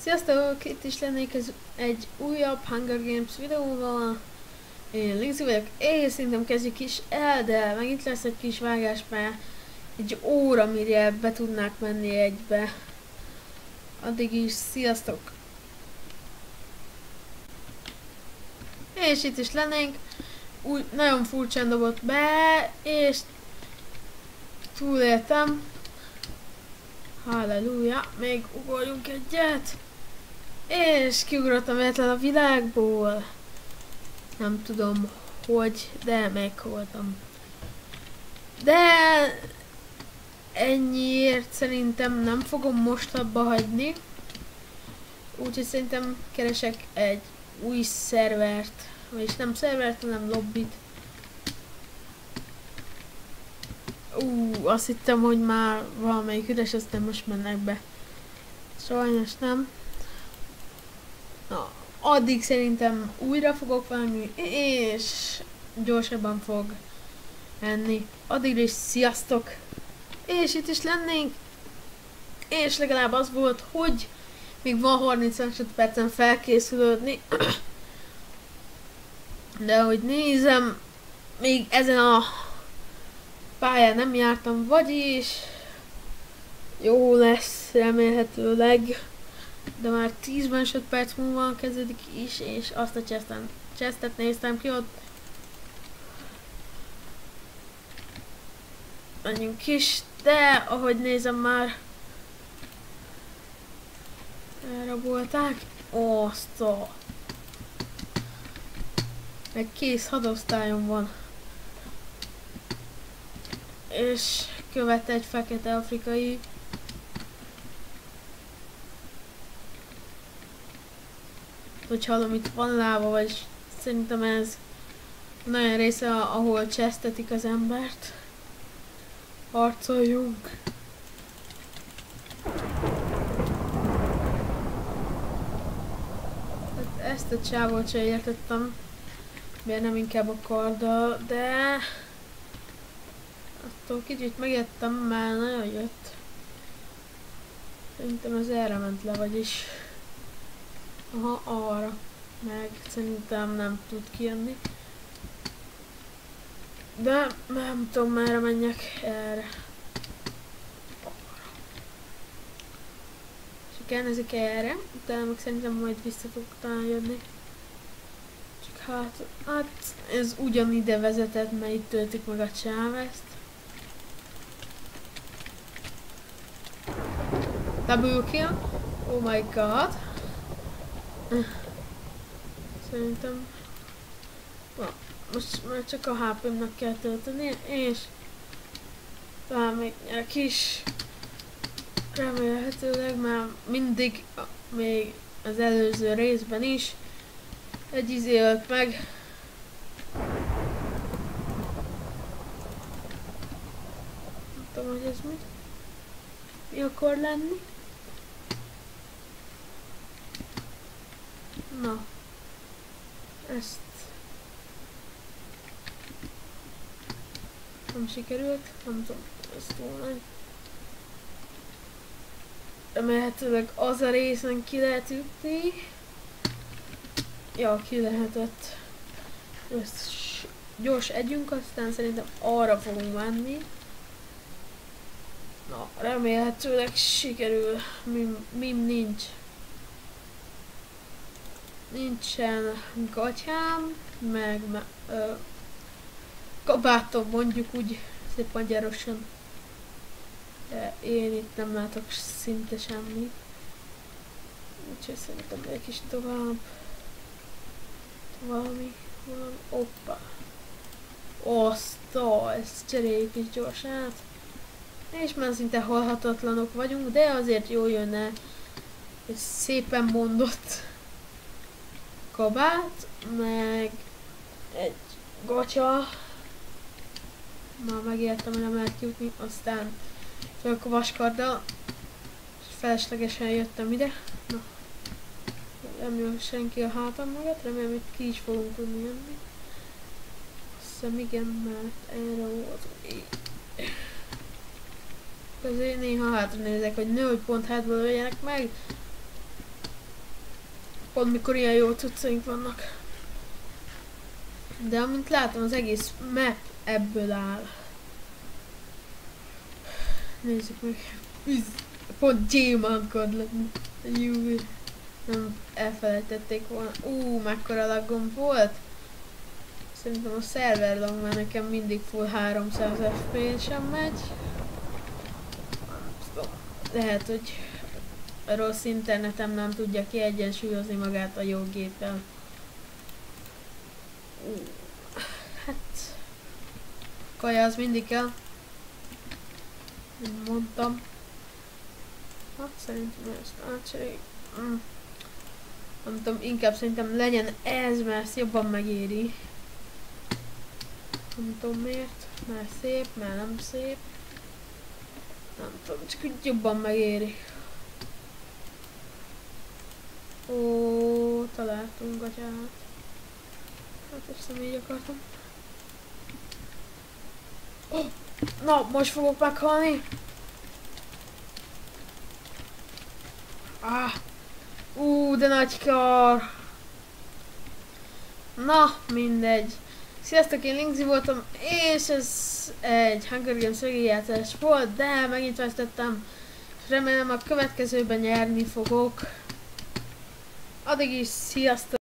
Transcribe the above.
Sziasztok! Itt is lennék ez egy újabb Hunger Games videóval. Én Lindsay vagyok, és szerintem kezdjük is el, de megint lesz egy kis vágás, mert egy óra mire be tudnák menni egybe. Addig is sziasztok! És itt is lennénk. Úgy nagyon furcsán dobott be, és túléltem. Halleluja, még ugorjunk egyet. És kiugrottam véletlen a világból. Nem tudom hogy, de meghaltam. De ennyiért szerintem nem fogom most abba hagyni. Úgyhogy szerintem keresek egy új szervert. Vagyis nem szervert, hanem lobbit. Azt hittem, hogy már valamelyik üres, aztán most mennek be. Sajnos nem. Na, addig szerintem újra fogok vágni, és gyorsabban fog menni. Addigra is sziasztok! És itt is lennénk. És legalább az volt, hogy még van 30 másodpercen felkészülődni. De ahogy nézem, még ezen a pályán nem jártam, vagyis jó lesz remélhetőleg. De már 10 másodperc múlva kezdődik is, és azt a chestet néztem ki ott. Menjünk is, de ahogy nézem már elrabolták. Azt a... Meg kész hadosztályom van. És követ egy fekete afrikai. Hogy hallom, itt van láva, vagy szerintem ez nagyon része, ahol csesztetik az embert. Harcoljunk! Hát ezt a csávót sem értettem, miért nem inkább a karddal, de attól kicsit megijedtem, már nagyon jött. Szerintem ez erre ment le, vagyis aha, arra. Meg szerintem nem tud kijönni. De nem tudom, merre menjek. Erre. És elnézik erre, utána meg szerintem majd vissza fog talán jönni. Csak hát ez ugyanide vezetett, mert itt töltik meg a Chávezt. Double kill. Oh my god. Szerintem most már csak a HP-mnak kell tölteni, és talán még nyerek is. Remélhetőleg, mert mindig, még az előző részben is egy izé ölt meg. Nem tudom, hogy ez mi akar lenni. Na, ezt nem sikerült, nem tudom, ezt volna. Remélhetőleg az a részen ki lehet ütni. Ja, ki lehetett. Ezt gyors együnk, aztán szerintem arra fogunk menni. Na, remélhetőleg sikerül. Mim nincs. Nincsen gatyám, meg kabátom, mondjuk úgy szép magyarosan. De én itt nem látok szinte semmit. Úgyhogy szerintem egy kis tovább. Valami. Oppa. Oszta, ezt cseréljük is gyorsát. És már szinte halhatatlanok vagyunk, de azért jól jönne egy szépen mondott kabát, meg egy gatya. Már megértem, hogy nem lehet kijutni, aztán csak a vaskarddal, és feleslegesen jöttem ide. Na, nem jön senki a hátam mögött, remélem, hogy ki is fogunk tudni jönni. Azt hiszem igen, mert erre volt. Azért néha hátra nézek, hogy nő, hogy pont hátból öljenek meg. Pont mikor ilyen jó cuccaink vannak. De amint látom, az egész map ebből áll. Nézzük meg. Pont gyémánkod lett. Jú, nem elfelejtették volna. Mekkora laggom volt. Szerintem a server lag, mert nekem mindig full 300 FPS-en megy. Lehet, hogy a rossz internetem nem tudja kiegyensúlyozni magát a jó géppel. Hát... kaja az mindig kell. Mint mondtam. Hát szerintem ezt átcseréljük. Nem tudom, inkább szerintem legyen ez, mert ezt jobban megéri. Nem tudom miért. Mert szép, mert nem szép. Nem tudom, csak úgy jobban megéri. Ó, találtunk gatyát. Hát ezt nem így akartam. Na, most fogok meghalni. De nagy kar. Na, mindegy. Sziasztok, én Linkzy voltam, és ez egy Hunger Games végigjátszás volt, de megint vesztettem. Remélem a következőben nyerni fogok. Addig is, sziasztok!